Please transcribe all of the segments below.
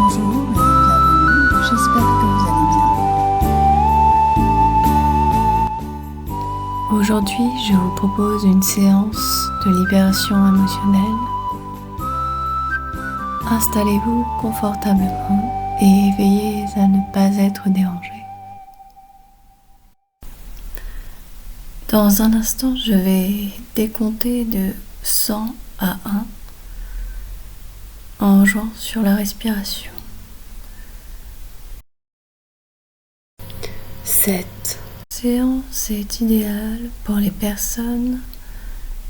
Bonjour et bienvenue, j'espère que vous allez bien. Aujourd'hui, je vous propose une séance de libération émotionnelle. Installez-vous confortablement et veillez à ne pas être dérangé. Dans un instant, je vais décompter de 100 à 1 en jouant sur la respiration. 7. Cette séance est idéale pour les personnes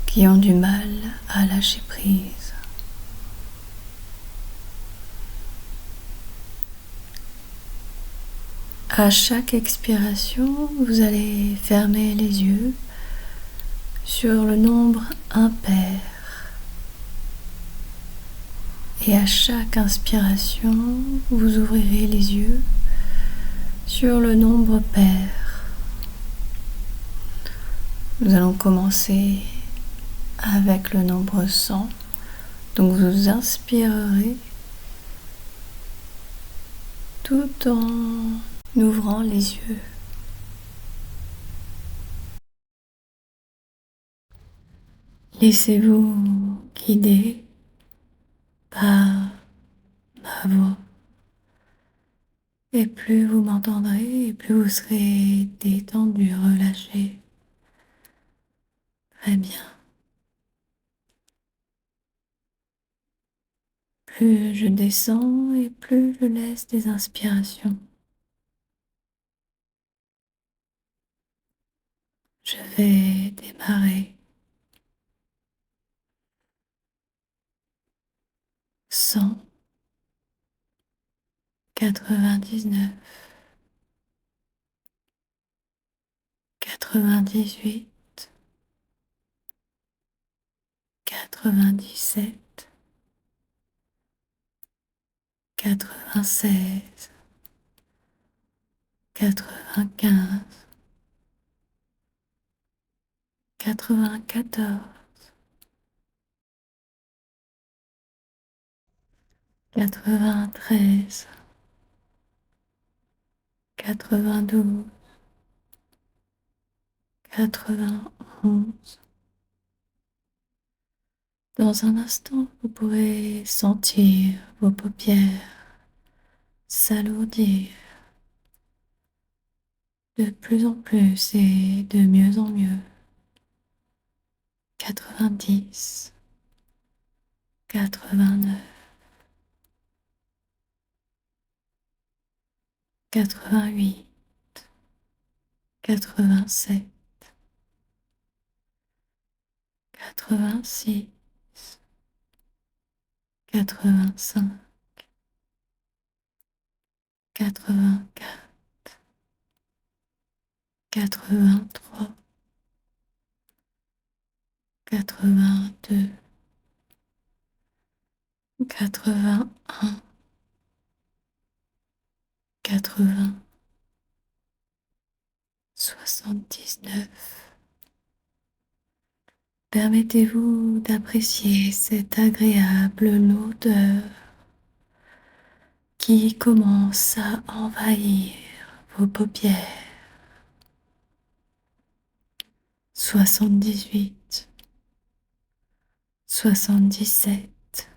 qui ont du mal à lâcher prise. 6. À chaque expiration, vous allez fermer les yeux sur le nombre impair. Et à chaque inspiration, vous ouvrirez les yeux sur le nombre pair. Nous allons commencer avec le nombre 100. Donc vous inspirerez tout en ouvrant les yeux. Laissez-vous guider par ma voix. Et plus vous m'entendrez, et plus vous serez détendu, relâché. Très bien. Plus je descends et plus je laisse des inspirations. Je vais démarrer. 100, 99, 98, 97, 96, 95, 94, 93, 92, 91. Dans un instant, vous pourrez sentir vos paupières s'alourdir de plus en plus et de mieux en mieux. 90, 89, 88, 87, 86, 85, 84, 83, 82, 81, 80, 79. Permettez-vous d'apprécier cette agréable odeur qui commence à envahir vos paupières. 78, 77,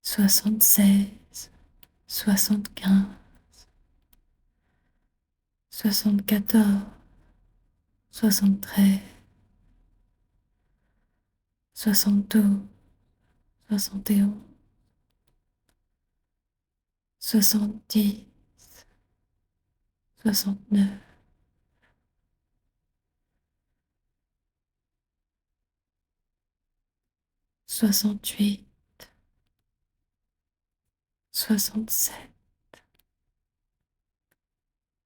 76, 75, 74, 73, 72, 71, 70, 69, 68, 67,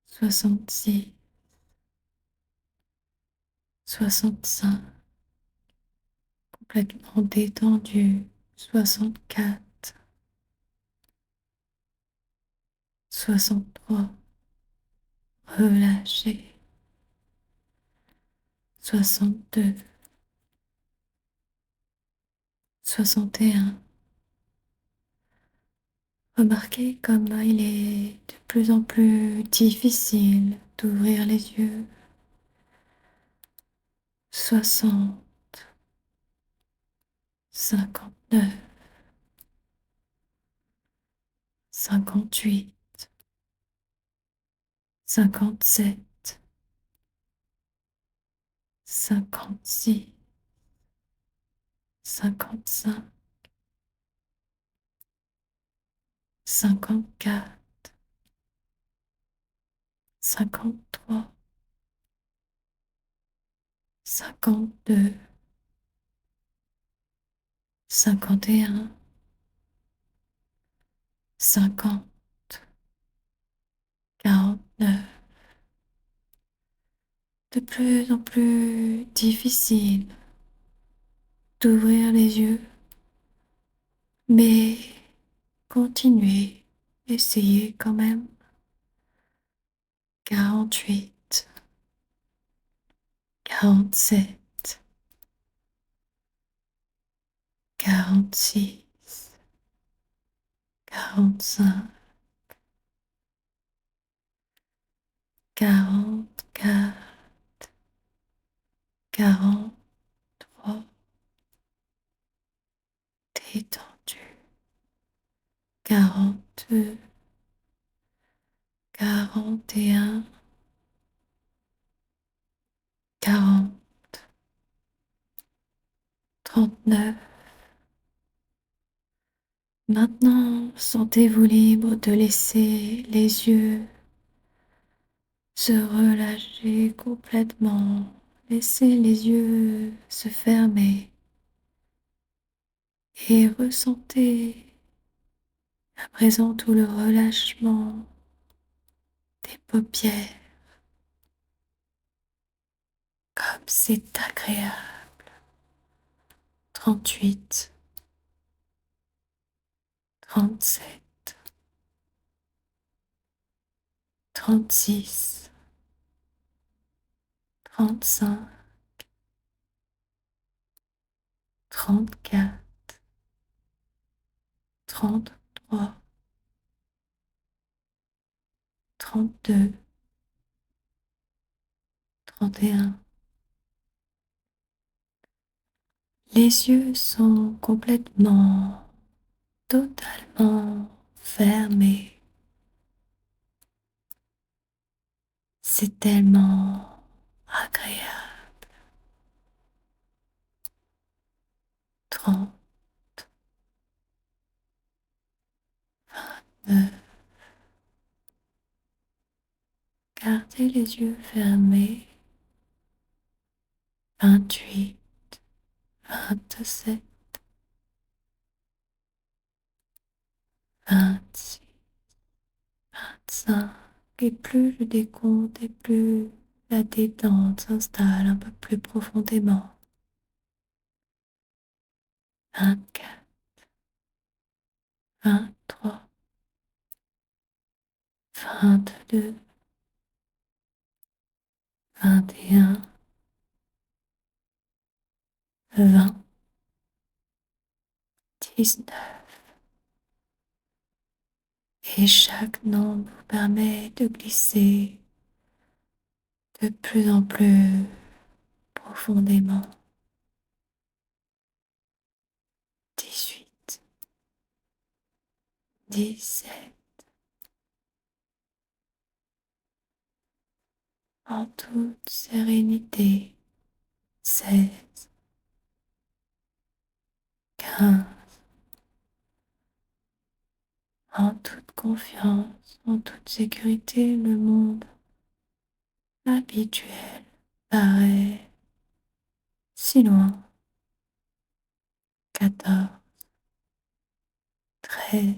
66, 65, complètement détendu, 64, 63, relâché, 62, 61, Remarquez comme il est de plus en plus difficile d'ouvrir les yeux. 60, 59, 58, 57, 56, 55, 54, 53, 52, 51, 50, 49. De plus en plus difficile d'ouvrir les yeux, mais continuez, essayez quand même. 48, 47, 46, 45, 44, 43, détendu. 42, 41, 40, 39. Maintenant, sentez-vous libre de laisser les yeux se relâcher complètement. Laissez les yeux se fermer et ressentez à présent tout le relâchement des paupières, comme c'est agréable. 38, 37, 36, 35, 34, 33, 32, 31. Les yeux sont complètement, totalement fermés. C'est tellement agréable. 30, 29. Gardez les yeux fermés. 28, 27, 26, 25. Et plus je décompte et plus la détente s'installe un peu plus profondément. 24, 23, 22, 21, 20, 19. Et chaque nombre vous permet de glisser de plus en plus profondément. 18, 17, en toute sérénité. 16, 15, en toute confiance, en toute sécurité, le monde habituel paraît si loin. 14, 13,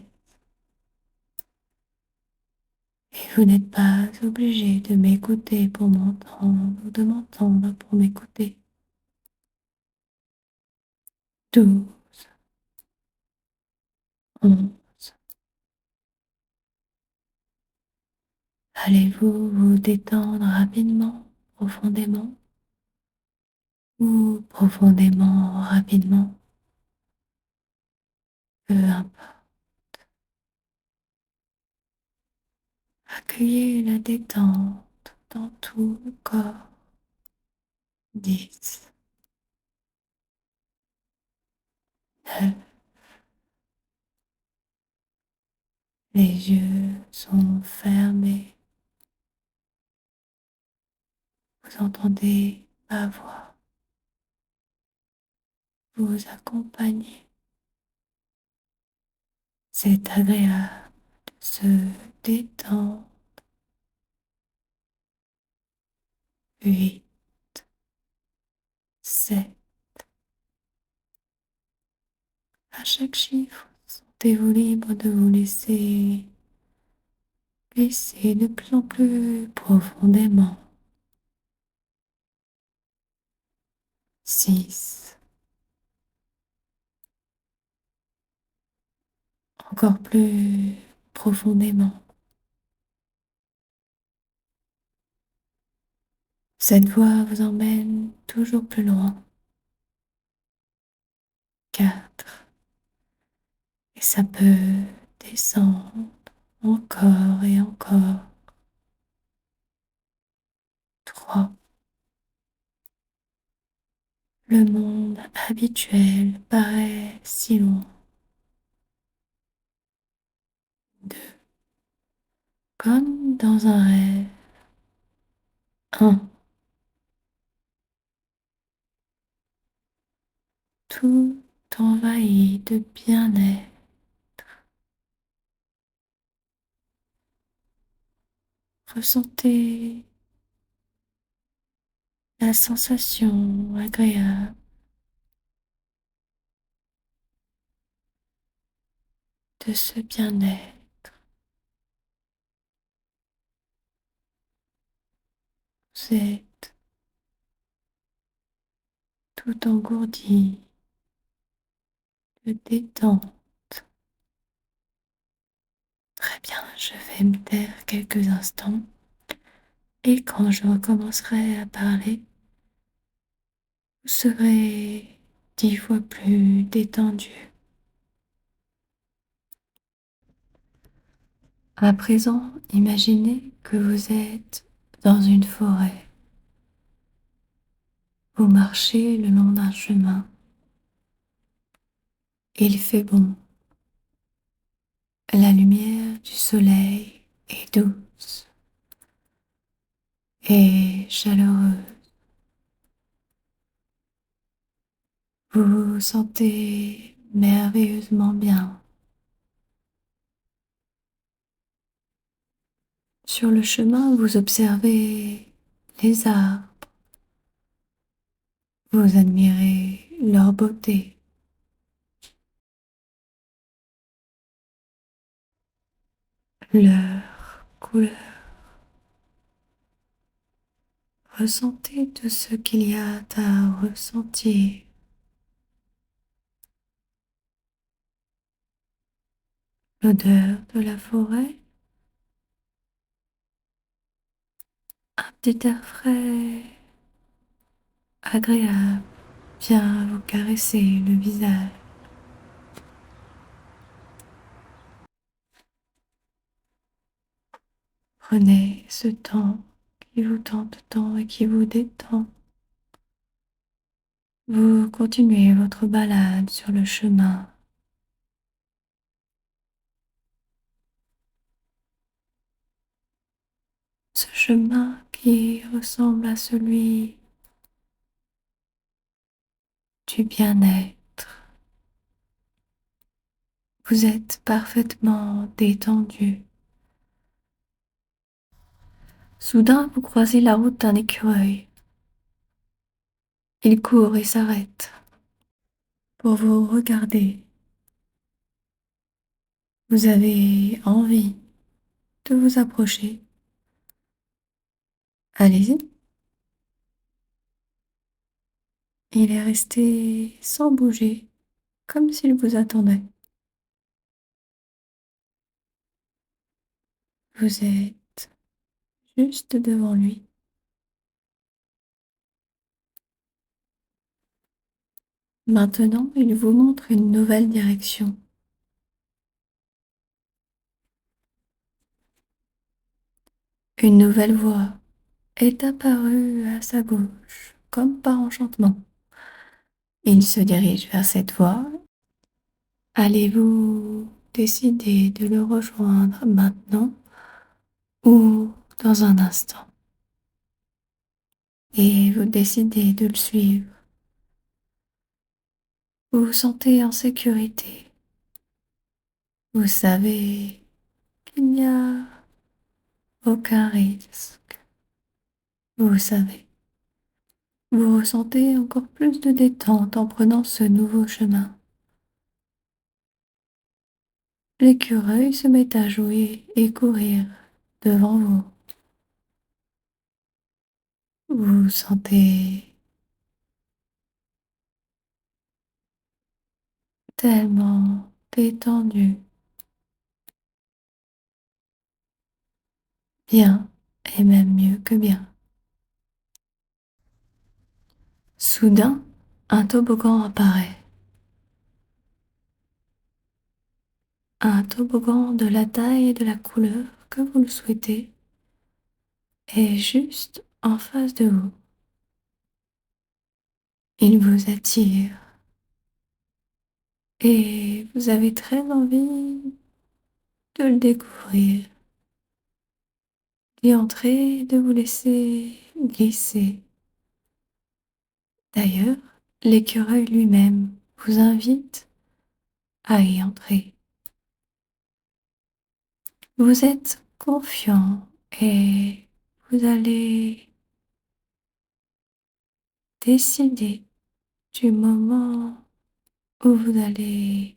et vous n'êtes pas obligé de m'écouter pour m'entendre ou de m'entendre pour m'écouter. 12, 11. Allez-vous vous détendre rapidement, profondément ou profondément, rapidement? Peu importe. Accueillez la détente dans tout le corps. 10, 9, les yeux sont fermés. Vous entendez ma voix vous accompagner. C'est agréable de se détendre. 8, 7. À chaque chiffre, sentez-vous libre de vous laisser glisser de plus en plus profondément. 6, encore plus profondément. Cette voie vous emmène toujours plus loin. 4, et ça peut descendre encore et encore. 3, le monde habituel paraît si loin. 2, comme dans un rêve. 1, tout envahi de bien-être. Ressentez la sensation agréable de ce bien-être. Vous êtes tout engourdi de détente. Très bien, je vais me taire quelques instants et quand je recommencerai à parler, vous serez 10 fois plus détendu. À présent, imaginez que vous êtes dans une forêt. Vous marchez le long d'un chemin. Il fait bon. La lumière du soleil est douce et chaleureuse. Vous vous sentez merveilleusement bien. Sur le chemin, vous observez les arbres. Vous admirez leur beauté, leur couleur. Ressentez tout ce qu'il y a à ressentir. L'odeur de la forêt, un petit air frais, agréable, vient vous caresser le visage. Prenez ce temps qui vous tente tant et qui vous détend. Vous continuez votre balade sur le chemin. Ce chemin qui ressemble à celui du bien-être. Vous êtes parfaitement détendu. Soudain, vous croisez la route d'un écureuil. Il court et s'arrête pour vous regarder. Vous avez envie de vous approcher. Allez-y. Il est resté sans bouger, comme s'il vous attendait. Vous êtes juste devant lui. Maintenant, il vous montre une nouvelle direction. Une nouvelle voix est apparue à sa gauche, comme par enchantement. Il se dirige vers cette voix. Allez-vous décider de le rejoindre maintenant ou dans un instant? Et vous décidez de le suivre. Vous vous sentez en sécurité. Vous savez qu'il n'y a aucun risque. Vous savez. Vous ressentez encore plus de détente en prenant ce nouveau chemin. L'écureuil se met à jouer et courir devant vous. Vous vous sentez tellement détendu, bien et même mieux que bien. Soudain, un toboggan apparaît. Un toboggan de la taille et de la couleur que vous le souhaitez est juste en face de vous. Il vous attire et vous avez très envie de le découvrir, d'y entrer, de vous laisser glisser. D'ailleurs, l'écureuil lui-même vous invite à y entrer. Vous êtes confiant et vous allez décider du moment où vous allez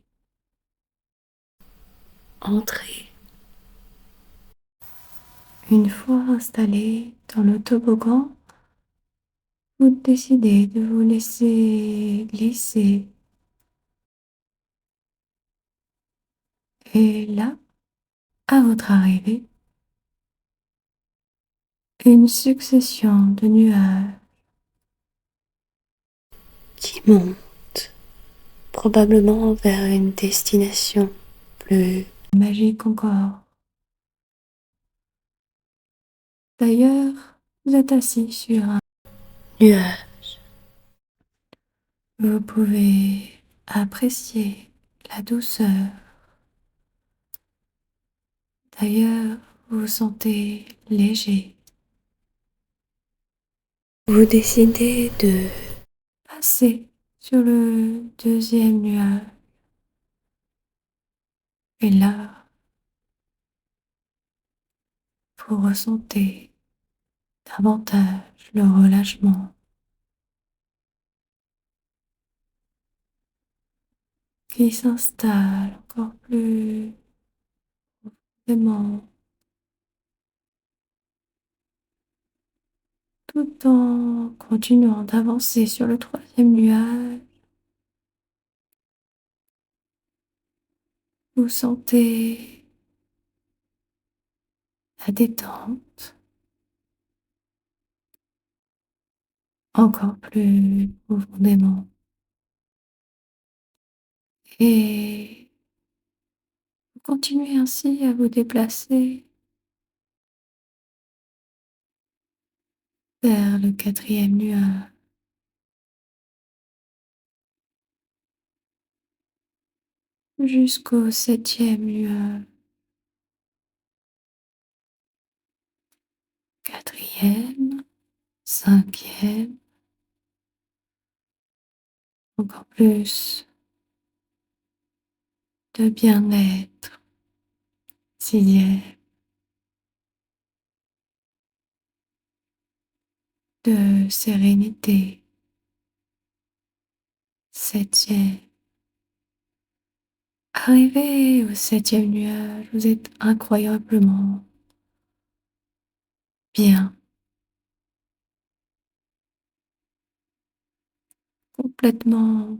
entrer. Une fois installé dans le toboggan, vous décidez de vous laisser glisser. Et là, à votre arrivée, une succession de nuages qui montent probablement vers une destination plus magique encore. D'ailleurs, vous êtes assis sur un nuage. Vous pouvez apprécier la douceur. D'ailleurs, vous vous sentez léger. Vous décidez de passer sur le deuxième nuage. Et là, vous ressentez davantage le relâchement qui s'installe encore plus profondément, tout en continuant d'avancer sur le troisième nuage. Vous sentez la détente encore plus profondément. Et vous continuez ainsi à vous déplacer vers le quatrième nuage, jusqu'au septième nuage, quatrième, cinquième, encore plus de bien-être, sixième, de sérénité, septième. Arrivé au septième nuage, vous êtes incroyablement bien, complètement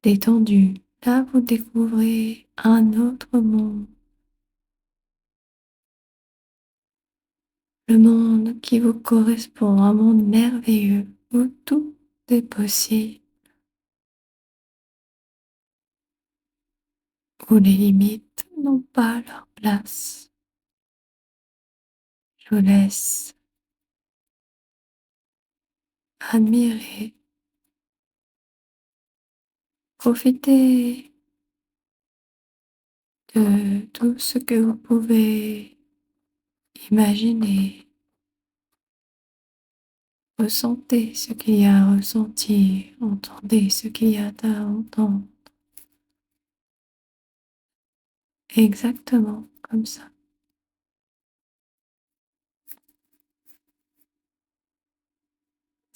détendu. Là, vous découvrez un autre monde, le monde qui vous correspond, un monde merveilleux où tout est possible, où les limites n'ont pas leur place. Je vous laisse admirer, profiter de tout ce que vous pouvez imaginer. Ressentez ce qu'il y a à ressentir, entendez ce qu'il y a à entendre, exactement comme ça.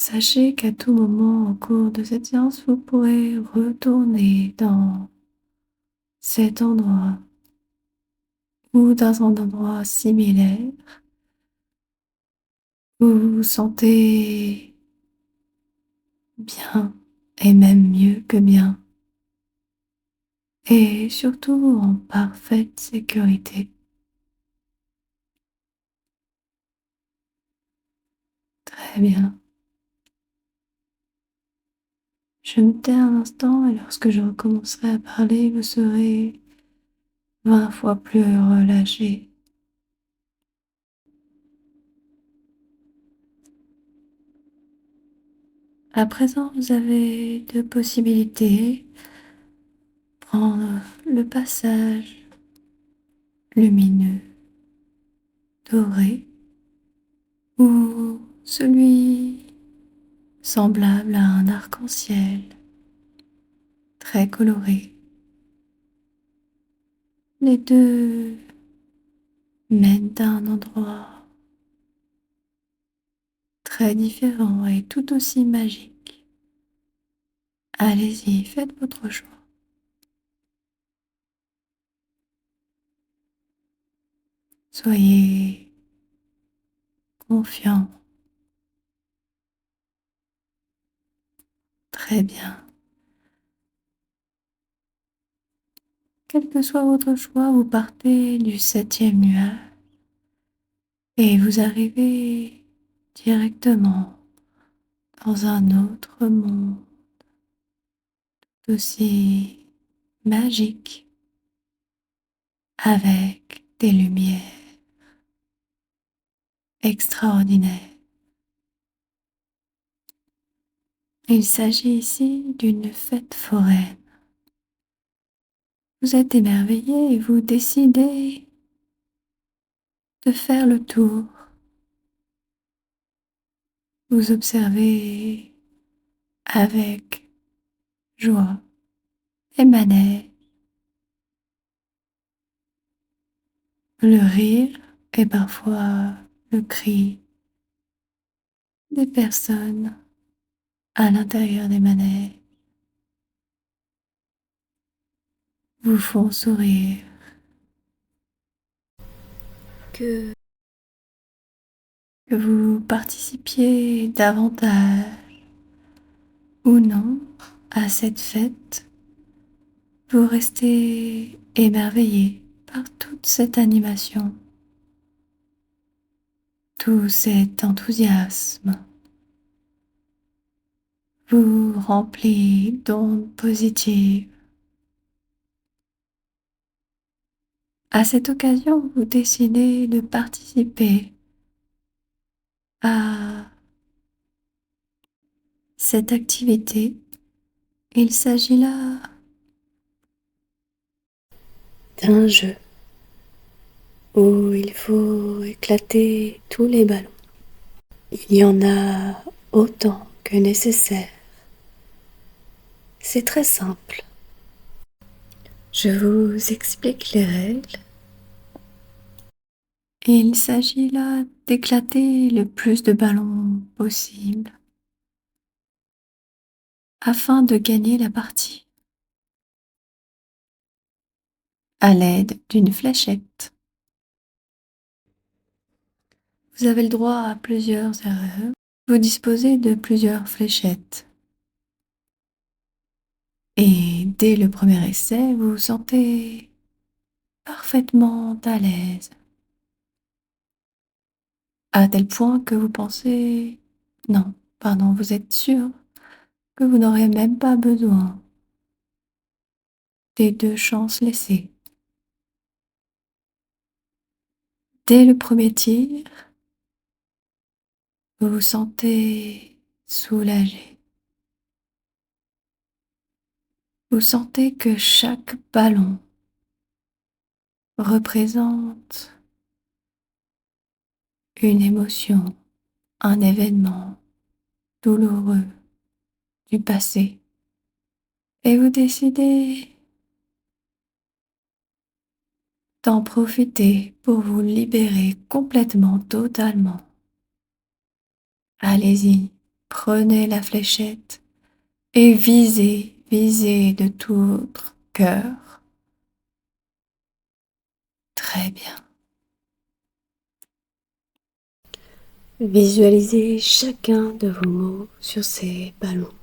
Sachez qu'à tout moment au cours de cette séance, vous pourrez retourner dans cet endroit ou dans un endroit similaire où vous vous sentez bien et même mieux que bien et surtout en parfaite sécurité. Très bien. Je me tais un instant et lorsque je recommencerai à parler, vous serez 20 fois plus relâché. À présent, vous avez deux possibilités. Prendre le passage lumineux, doré, ou celui semblable à un arc-en-ciel, très coloré. Les deux mènent à un endroit très différent et tout aussi magique. Allez-y, faites votre choix. Soyez confiant. Très bien. Quel que soit votre choix, vous partez du 7e nuage et vous arrivez directement dans un autre monde aussi magique avec des lumières extraordinaires. Il s'agit ici d'une fête foraine. Vous êtes émerveillé et vous décidez de faire le tour. Vous observez avec joie et manège le rire et parfois le cri des personnes à l'intérieur des manèges vous font sourire. Que, que vous participiez davantage ou non à cette fête, vous restez émerveillé par toute cette animation, tout cet enthousiasme vous remplit d'ondes positives. À cette occasion, vous décidez de participer à cette activité. Il s'agit là d'un jeu où il faut éclater tous les ballons. Il y en a autant que nécessaire. C'est très simple. Je vous explique les règles. Il s'agit là d'éclater le plus de ballons possible afin de gagner la partie à l'aide d'une fléchette. Vous avez le droit à plusieurs erreurs. Vous disposez de plusieurs fléchettes. Et dès le premier essai, vous vous sentez parfaitement à l'aise. À tel point que vous pensez... Non, pardon, vous êtes sûr que vous n'aurez même pas besoin des deux chances laissées. Dès le premier tir, Vous vous sentez soulagé. Vous sentez que chaque ballon représente une émotion, un événement douloureux du passé. Et vous décidez d'en profiter pour vous libérer complètement, totalement. Allez-y, prenez la fléchette et visez, visez de tout votre cœur. Très bien. Visualisez chacun de vos mots sur ces ballons.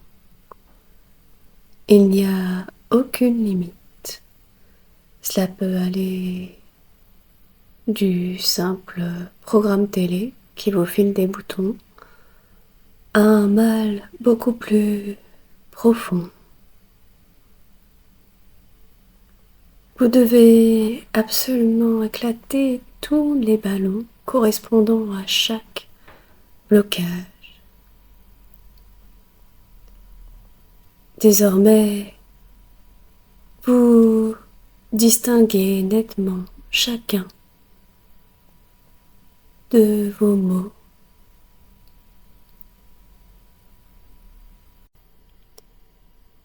Il n'y a aucune limite. Cela peut aller du simple programme télé qui vous file des boutons à un mal beaucoup plus profond. Vous devez absolument éclater tous les ballons correspondant à chaque blocage. Désormais, vous distinguez nettement chacun de vos mots.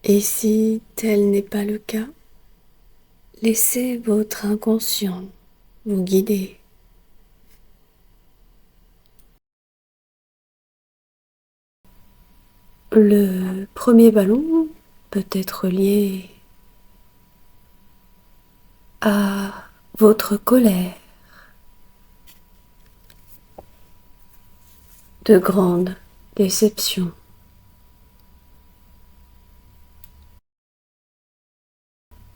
Et si tel n'est pas le cas, laissez votre inconscient vous guider. Le premier ballon peut être lié à votre colère, de grandes déceptions.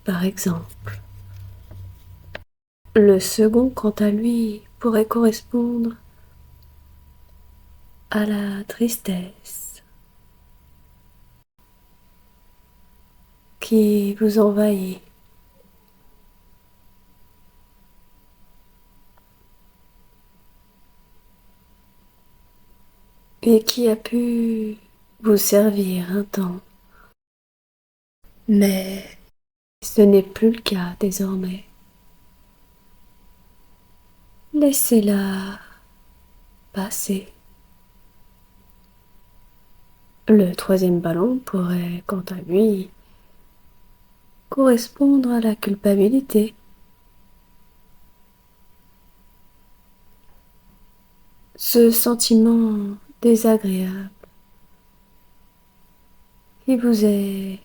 Par exemple, le second, quant à lui, pourrait correspondre à la tristesse qui vous envahit. Et qui a pu vous servir un temps. Mais ce n'est plus le cas désormais. Laissez-la passer. Le troisième ballon pourrait, quant à lui, correspondre à la culpabilité. Ce sentiment désagréable qui vous est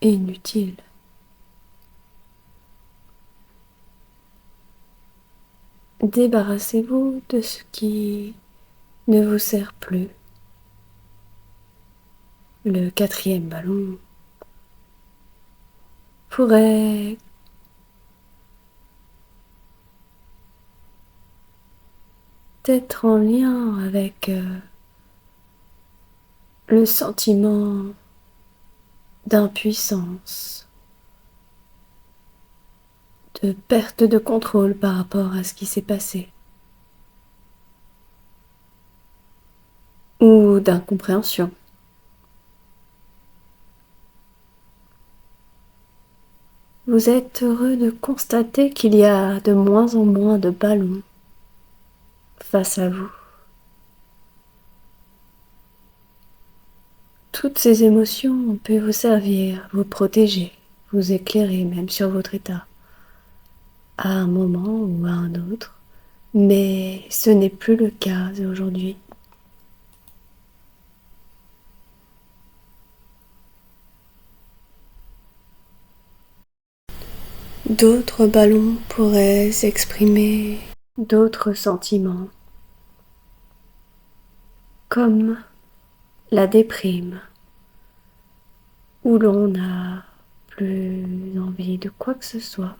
inutile. Débarrassez-vous de ce qui ne vous sert plus. Le quatrième ballon pourrait être en lien avec le sentiment d'impuissance, de perte de contrôle par rapport à ce qui s'est passé, ou d'incompréhension. Vous êtes heureux de constater qu'il y a de moins en moins de ballons face à vous. Toutes ces émotions ont pu vous servir, vous protéger, vous éclairer même sur votre état, à un moment ou à un autre, mais ce n'est plus le cas aujourd'hui. D'autres ballons pourraient exprimer d'autres sentiments, comme la déprime, où l'on n'a plus envie de quoi que ce soit.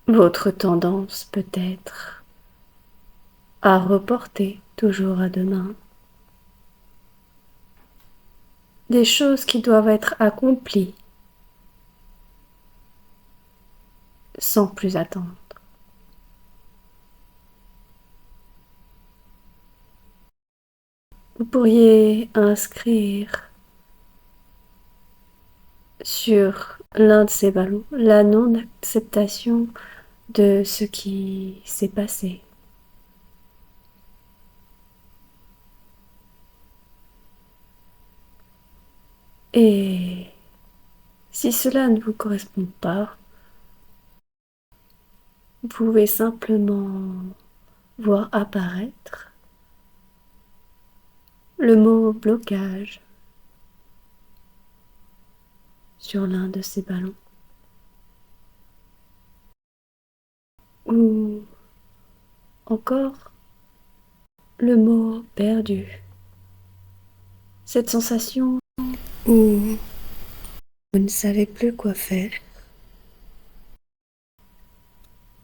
Votre tendance peut être à reporter toujours à demain des choses qui doivent être accomplies sans plus attendre. Vous pourriez inscrire sur l'un de ces ballons la non-acceptation de ce qui s'est passé. Et si cela ne vous correspond pas, vous pouvez simplement voir apparaître le mot blocage sur l'un de ces ballons. Ou encore le mot perdu. Cette sensation où vous ne savez plus quoi faire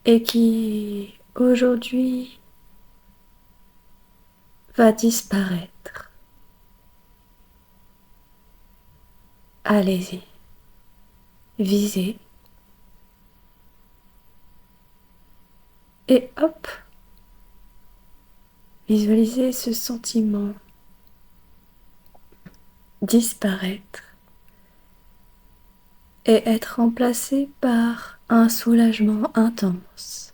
et qui aujourd'hui va disparaître. Allez-y, visez et hop, visualisez ce sentiment disparaître et être remplacé par un soulagement intense.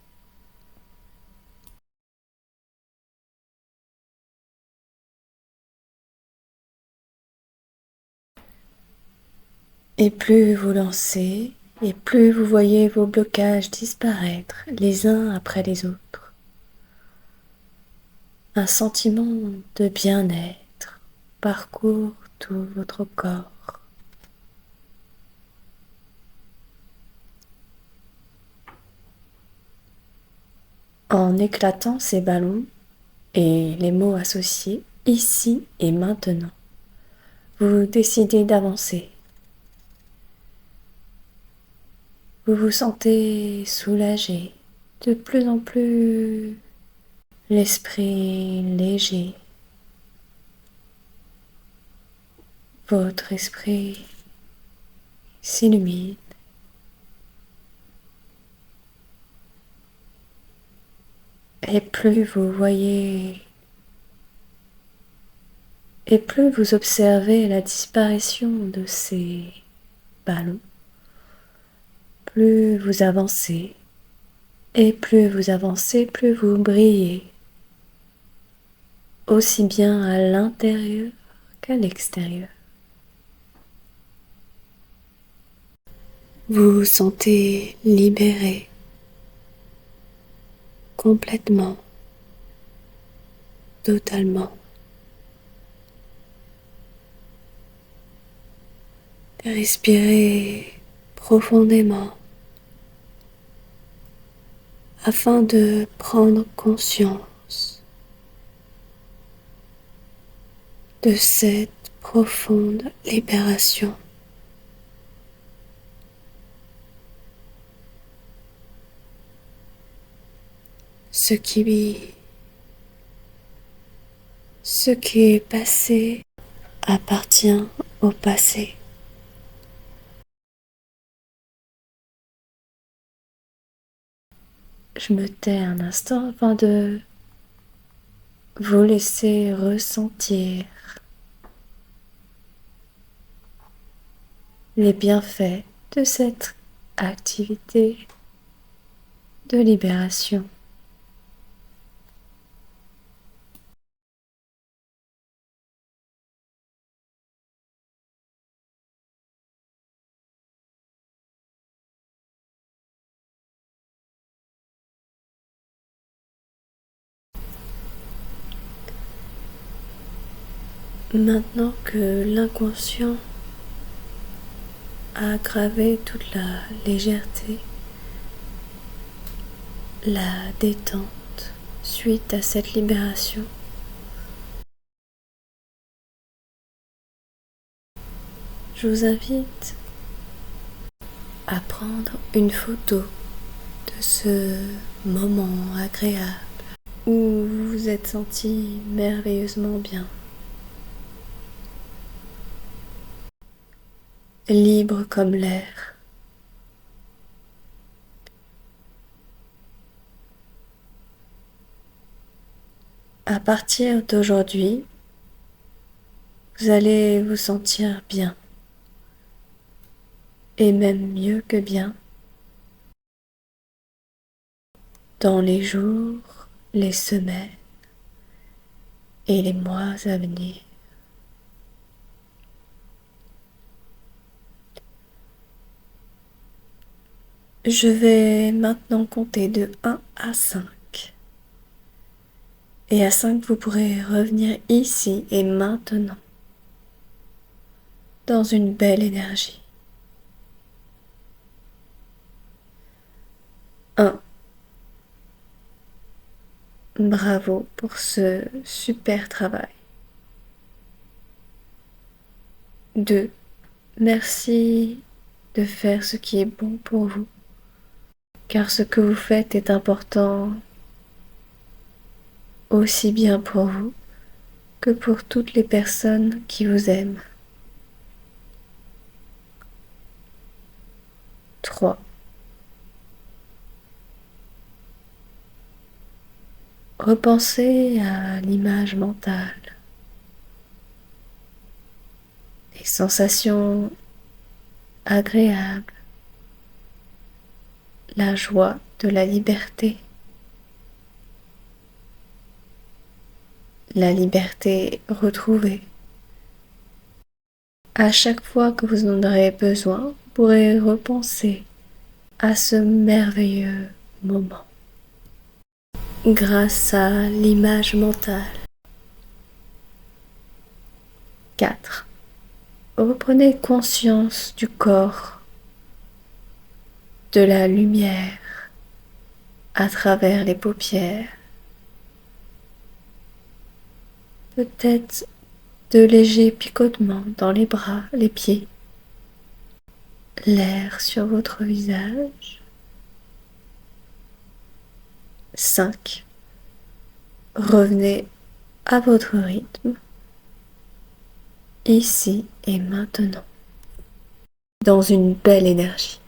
Et plus vous lancez, et plus vous voyez vos blocages disparaître les uns après les autres. Un sentiment de bien-être parcourt tout votre corps. En éclatant ces ballons et les mots associés ici et maintenant, vous décidez d'avancer. Vous vous sentez soulagé, de plus en plus l'esprit léger. Votre esprit s'illumine. Et plus vous voyez, et plus vous observez la disparition de ces ballons, plus vous avancez, et plus vous avancez, plus vous brillez, aussi bien à l'intérieur qu'à l'extérieur. Vous vous sentez libéré, complètement, totalement. Respirez profondément afin de prendre conscience de cette profonde libération. Ce qui est passé appartient au passé. Je me tais un instant afin de vous laisser ressentir les bienfaits de cette activité de libération. Maintenant que l'inconscient a aggravé toute la légèreté, la détente suite à cette libération, je vous invite à prendre une photo de ce moment agréable où vous vous êtes senti merveilleusement bien, libre comme l'air. À partir d'aujourd'hui, Vous allez vous sentir bien, et même mieux que bien, dans les jours, les semaines et les mois à venir. Je vais maintenant compter de 1 à 5. Et à 5, vous pourrez revenir ici et maintenant, dans une belle énergie. 1. Bravo pour ce super travail. 2. Merci de faire ce qui est bon pour vous, car ce que vous faites est important aussi bien pour vous que pour toutes les personnes qui vous aiment. 3. Repensez à l'image mentale, les sensations agréables, la joie de la liberté retrouvée. À chaque fois que vous en aurez besoin, vous pourrez repenser à ce merveilleux moment grâce à l'image mentale. 4. Reprenez conscience du corps, de la lumière à travers les paupières, peut-être de légers picotements dans les bras, les pieds, l'air sur votre visage. 5. Revenez à votre rythme, ici et maintenant, dans une belle énergie.